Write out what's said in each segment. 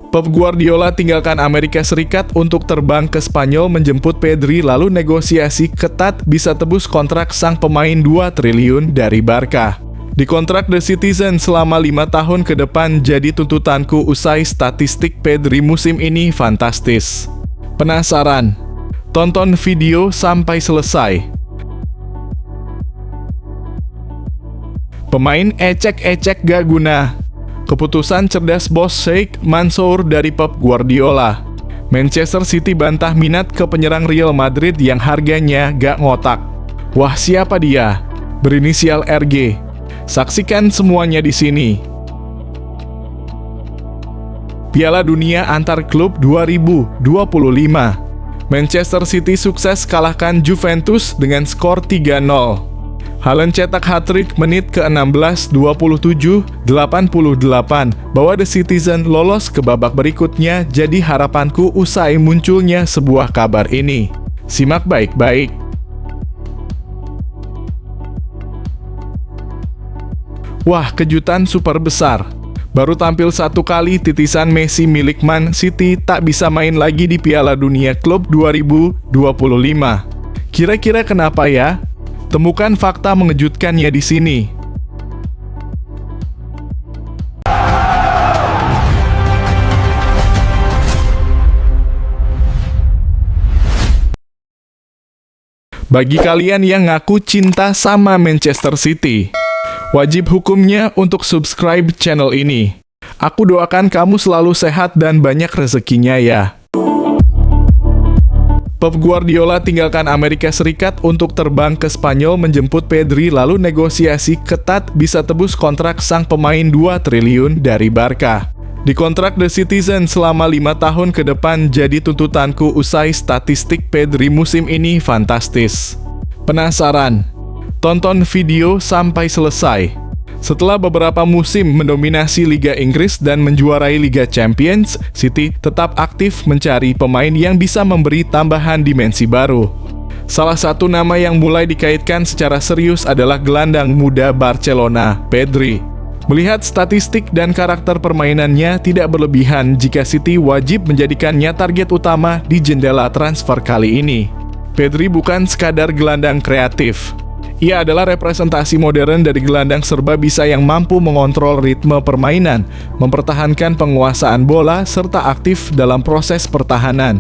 Pep Guardiola tinggalkan Amerika Serikat untuk terbang ke Spanyol menjemput Pedri, lalu negosiasi ketat bisa tebus kontrak sang pemain 2 triliun dari Barca. Di kontrak The Citizen selama 5 tahun ke depan jadi tuntutanku usai statistik Pedri musim ini fantastis. Penasaran? Tonton video sampai selesai. Pemain ecek-ecek gak guna. Keputusan cerdas bos Sheikh Mansour dari Pep Guardiola. Manchester City bantah minat ke penyerang Real Madrid yang harganya gak ngotak. Wah, siapa dia? Berinisial RG. Saksikan semuanya di sini. Piala Dunia Antar Klub 2025. Manchester City sukses kalahkan Juventus dengan skor 3-0. Haaland cetak hat-trick menit ke-16, 27, 88, bawa The Citizen lolos ke babak berikutnya, jadi harapanku usai munculnya sebuah kabar ini. Simak baik-baik. Wah, kejutan super besar. Baru tampil 1 kali, titisan Messi milik Man City tak bisa main lagi di Piala Dunia Klub 2025. Kira-kira kenapa ya? Temukan fakta mengejutkannya di sini. Bagi kalian yang ngaku cinta sama Manchester City, wajib hukumnya untuk subscribe channel ini. Aku doakan kamu selalu sehat dan banyak rezekinya ya. Pep Guardiola tinggalkan Amerika Serikat untuk terbang ke Spanyol menjemput Pedri, lalu negosiasi ketat bisa tebus kontrak sang pemain 2 triliun dari Barca. Di kontrak The Citizen selama 5 tahun ke depan jadi tuntutanku usai statistik Pedri musim ini fantastis. Penasaran? Tonton video sampai selesai. Setelah beberapa musim mendominasi Liga Inggris dan menjuarai Liga Champions, City tetap aktif mencari pemain yang bisa memberi tambahan dimensi baru. Salah satu nama yang mulai dikaitkan secara serius adalah gelandang muda Barcelona, Pedri. Melihat statistik dan karakter permainannya tidak berlebihan jika City wajib menjadikannya target utama di jendela transfer kali ini. Pedri bukan sekadar gelandang kreatif. Ia adalah representasi modern dari gelandang serba bisa yang mampu mengontrol ritme permainan, mempertahankan penguasaan bola, serta aktif dalam proses pertahanan.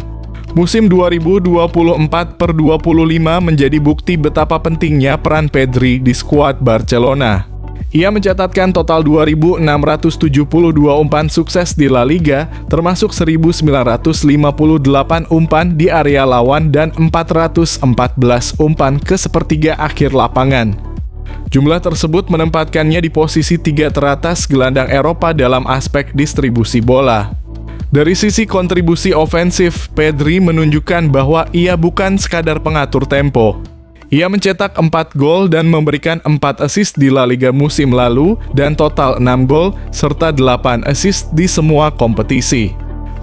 Musim 2024/25 menjadi bukti betapa pentingnya peran Pedri di skuad Barcelona. Ia mencatatkan total 2.672 umpan sukses di La Liga, termasuk 1.958 umpan di area lawan dan 414 umpan ke sepertiga akhir lapangan. Jumlah tersebut menempatkannya di posisi 3 teratas gelandang Eropa dalam aspek distribusi bola. Dari sisi kontribusi ofensif, Pedri menunjukkan bahwa ia bukan sekadar pengatur tempo. Ia mencetak 4 gol dan memberikan 4 assist di La Liga musim lalu dan total 6 gol serta 8 assist di semua kompetisi.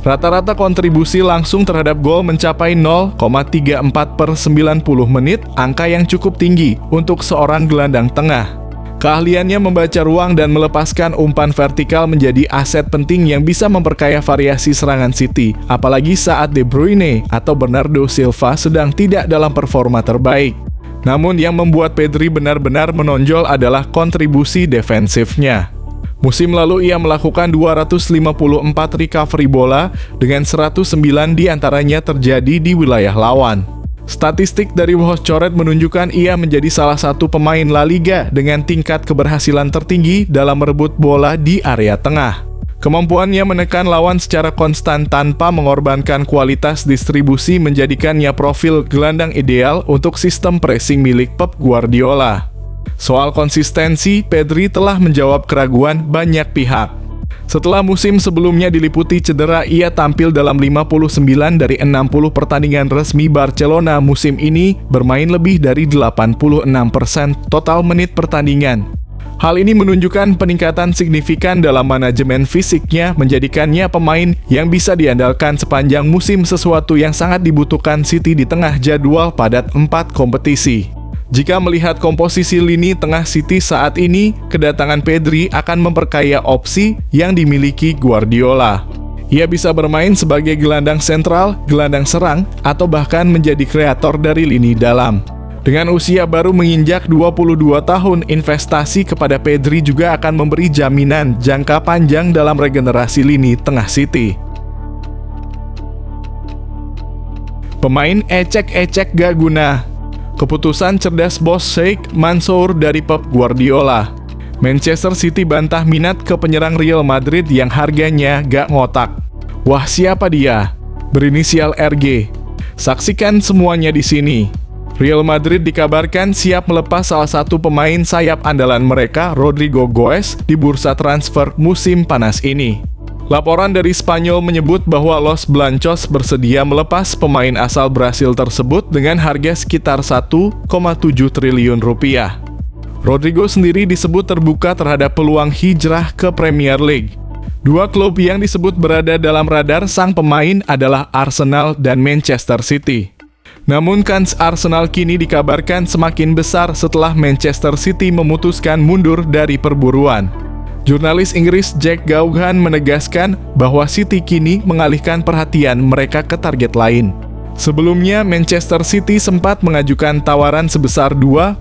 Rata-rata kontribusi langsung terhadap gol mencapai 0,34 per 90 menit, angka yang cukup tinggi untuk seorang gelandang tengah. Keahliannya membaca ruang dan melepaskan umpan vertikal menjadi aset penting yang bisa memperkaya variasi serangan City, apalagi saat De Bruyne atau Bernardo Silva sedang tidak dalam performa terbaik. Namun yang membuat Pedri benar-benar menonjol adalah kontribusi defensifnya. Musim lalu ia melakukan 254 recovery bola dengan 109 diantaranya terjadi di wilayah lawan. Statistik dari Wos Coret menunjukkan ia menjadi salah satu pemain La Liga dengan tingkat keberhasilan tertinggi dalam merebut bola di area tengah. Kemampuannya menekan lawan secara konstan tanpa mengorbankan kualitas distribusi menjadikannya profil gelandang ideal untuk sistem pressing milik Pep Guardiola. Soal konsistensi, Pedri telah menjawab keraguan banyak pihak. Setelah musim sebelumnya diliputi cedera, ia tampil dalam 59 dari 60 pertandingan resmi Barcelona musim ini, bermain lebih dari 86% total menit pertandingan. Hal ini menunjukkan peningkatan signifikan dalam manajemen fisiknya, menjadikannya pemain yang bisa diandalkan sepanjang musim, sesuatu yang sangat dibutuhkan City di tengah jadwal padat 4 kompetisi. Jika melihat komposisi lini tengah City saat ini, kedatangan Pedri akan memperkaya opsi yang dimiliki Guardiola. Ia bisa bermain sebagai gelandang sentral, gelandang serang, atau bahkan menjadi kreator dari lini dalam. Dengan usia baru menginjak 22 tahun, investasi kepada Pedri juga akan memberi jaminan jangka panjang dalam regenerasi lini tengah City. Pemain ecek-ecek gak guna. Keputusan cerdas bos Sheikh Mansour dari Pep Guardiola. Manchester City bantah minat ke penyerang Real Madrid yang harganya gak ngotak. Wah, siapa dia? Berinisial RG. Saksikan semuanya di sini. Real Madrid dikabarkan siap melepas salah satu pemain sayap andalan mereka, Rodrigo Goes, di bursa transfer musim panas ini. Laporan dari Spanyol menyebut bahwa Los Blancos bersedia melepas pemain asal Brasil tersebut dengan harga sekitar 1,7 triliun rupiah. Rodrigo sendiri disebut terbuka terhadap peluang hijrah ke Premier League. Dua klub yang disebut berada dalam radar sang pemain adalah Arsenal dan Manchester City. Namun kans Arsenal kini dikabarkan semakin besar setelah Manchester City memutuskan mundur dari perburuan. Jurnalis Inggris Jack Gaughan menegaskan bahwa City kini mengalihkan perhatian mereka ke target lain. Sebelumnya, Manchester City sempat mengajukan tawaran sebesar 2,8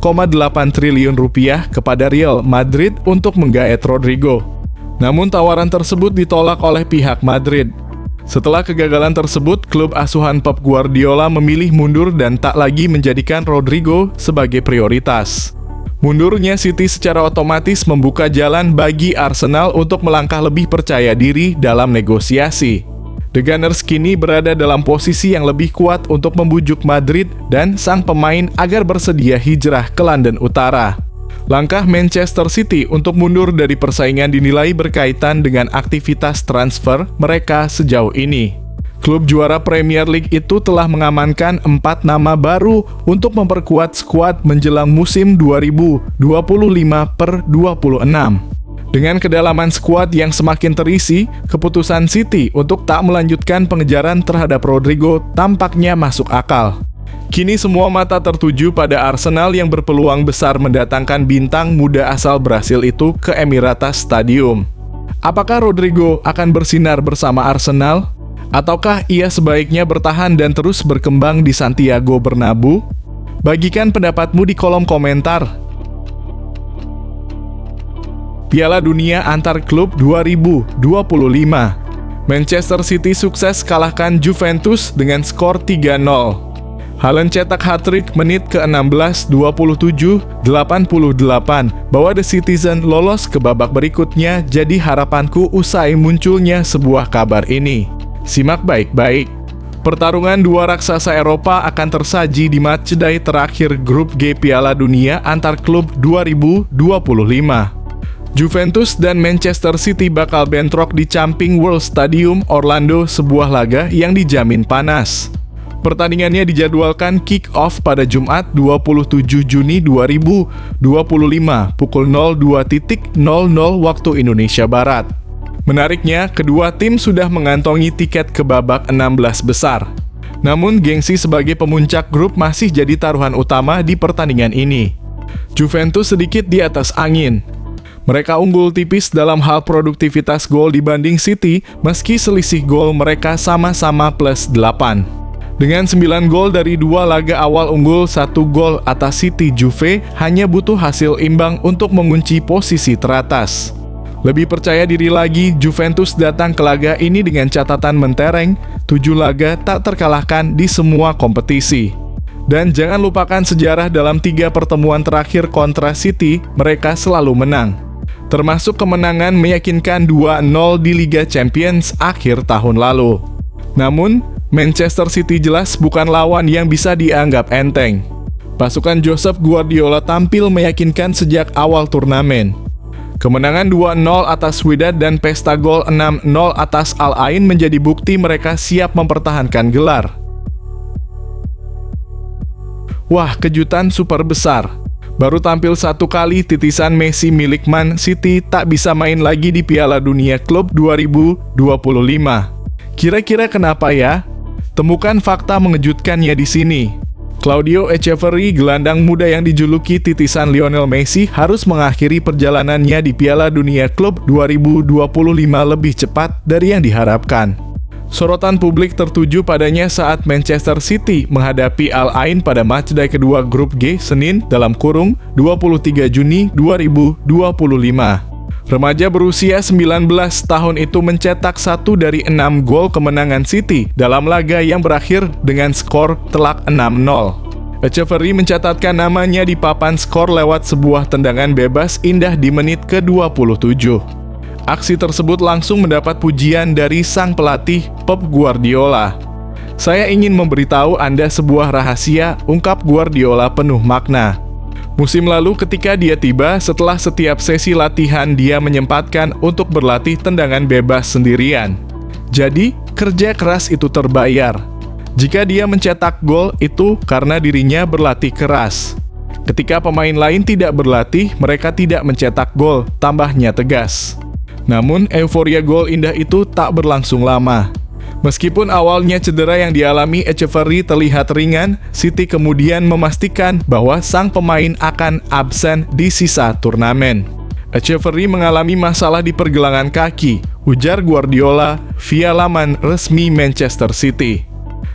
triliun rupiah kepada Real Madrid untuk menggaet Rodrigo. Namun tawaran tersebut ditolak oleh pihak Madrid. Setelah kegagalan tersebut, klub asuhan Pep Guardiola memilih mundur dan tak lagi menjadikan Rodrigo sebagai prioritas. Mundurnya City secara otomatis membuka jalan bagi Arsenal untuk melangkah lebih percaya diri dalam negosiasi. The Gunners kini berada dalam posisi yang lebih kuat untuk membujuk Madrid dan sang pemain agar bersedia hijrah ke London Utara. Langkah Manchester City untuk mundur dari persaingan dinilai berkaitan dengan aktivitas transfer mereka sejauh ini. Klub juara Premier League itu telah mengamankan 4 nama baru untuk memperkuat skuad menjelang musim 2025/26. Dengan kedalaman skuad yang semakin terisi, keputusan City untuk tak melanjutkan pengejaran terhadap Rodrigo tampaknya masuk akal. Kini semua mata tertuju pada Arsenal yang berpeluang besar mendatangkan bintang muda asal Brasil itu ke Emirates Stadium. Apakah Rodrigo akan bersinar bersama Arsenal? Ataukah ia sebaiknya bertahan dan terus berkembang di Santiago Bernabeu? Bagikan pendapatmu di kolom komentar. Piala Dunia Antar Klub 2025. Manchester City sukses kalahkan Juventus dengan skor 3-0. Haaland cetak hat-trick menit ke-16, 27, 88, bawa The Citizen lolos ke babak berikutnya, jadi harapanku usai munculnya sebuah kabar ini. Simak baik-baik. Pertarungan dua raksasa Eropa akan tersaji di matchday terakhir grup G Piala Dunia Antar Klub 2025. Juventus dan Manchester City bakal bentrok di Camping World Stadium Orlando, sebuah laga yang dijamin panas. Pertandingannya dijadwalkan kick-off pada Jumat 27 Juni 2025 pukul 02.00 waktu Indonesia Barat. Menariknya, kedua tim sudah mengantongi tiket ke babak 16 besar. Namun, gengsi sebagai pemuncak grup masih jadi taruhan utama di pertandingan ini. Juventus sedikit di atas angin. Mereka unggul tipis dalam hal produktivitas gol dibanding City, meski selisih gol mereka sama-sama plus 8. Dengan 9 gol dari 2 laga awal unggul 1 gol atas City, Juve hanya butuh hasil imbang untuk mengunci posisi teratas. Lebih percaya diri lagi, Juventus datang ke laga ini dengan catatan mentereng, 7 laga tak terkalahkan di semua kompetisi. Dan jangan lupakan sejarah dalam 3 pertemuan terakhir kontra City, mereka selalu menang. Termasuk kemenangan meyakinkan 2-0 di Liga Champions akhir tahun lalu. Namun, Manchester City jelas bukan lawan yang bisa dianggap enteng. Pasukan Josep Guardiola tampil meyakinkan sejak awal turnamen. Kemenangan 2-0 atas Wydad dan pesta gol 6-0 atas Al Ain menjadi bukti mereka siap mempertahankan gelar. Wah, kejutan super besar. Baru tampil 1 kali, titisan Messi milik Man City tak bisa main lagi di Piala Dunia Klub 2025. Kira-kira kenapa ya? Temukan fakta mengejutkannya di sini. Claudio Echeverri, gelandang muda yang dijuluki titisan Lionel Messi, harus mengakhiri perjalanannya di Piala Dunia Klub 2025 lebih cepat dari yang diharapkan. Sorotan publik tertuju padanya saat Manchester City menghadapi Al Ain pada matchday kedua grup G Senin (23 Juni 2025). Remaja berusia 19 tahun itu mencetak 1 dari 6 gol kemenangan City dalam laga yang berakhir dengan skor telak 6-0. Echeverri mencatatkan namanya di papan skor lewat sebuah tendangan bebas indah di menit ke-27. Aksi tersebut langsung mendapat pujian dari sang pelatih Pep Guardiola. "Saya ingin memberitahu Anda sebuah rahasia," ungkap Guardiola penuh makna. Musim lalu ketika dia tiba, setelah setiap sesi latihan dia menyempatkan untuk berlatih tendangan bebas sendirian. Jadi, kerja keras itu terbayar. Jika dia mencetak gol, itu karena dirinya berlatih keras. Ketika pemain lain tidak berlatih, mereka tidak mencetak gol, tambahnya tegas. Namun, euforia gol indah itu tak berlangsung lama. Meskipun awalnya cedera yang dialami Echeverri terlihat ringan, City kemudian memastikan bahwa sang pemain akan absen di sisa turnamen. Echeverri mengalami masalah di pergelangan kaki, ujar Guardiola via laman resmi Manchester City.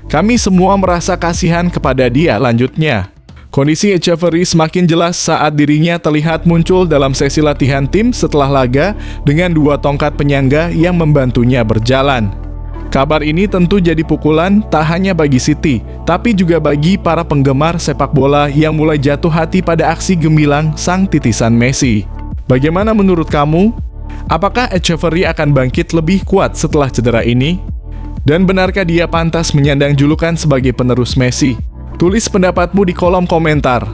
"Kami semua merasa kasihan kepada dia," lanjutnya. Kondisi Echeverri semakin jelas saat dirinya terlihat muncul dalam sesi latihan tim setelah laga dengan 2 tongkat penyangga yang membantunya berjalan. Kabar ini tentu jadi pukulan tak hanya bagi City, tapi juga bagi para penggemar sepak bola yang mulai jatuh hati pada aksi gemilang sang titisan Messi. Bagaimana menurut kamu? Apakah Echeverri akan bangkit lebih kuat setelah cedera ini? Dan benarkah dia pantas menyandang julukan sebagai penerus Messi? Tulis pendapatmu di kolom komentar.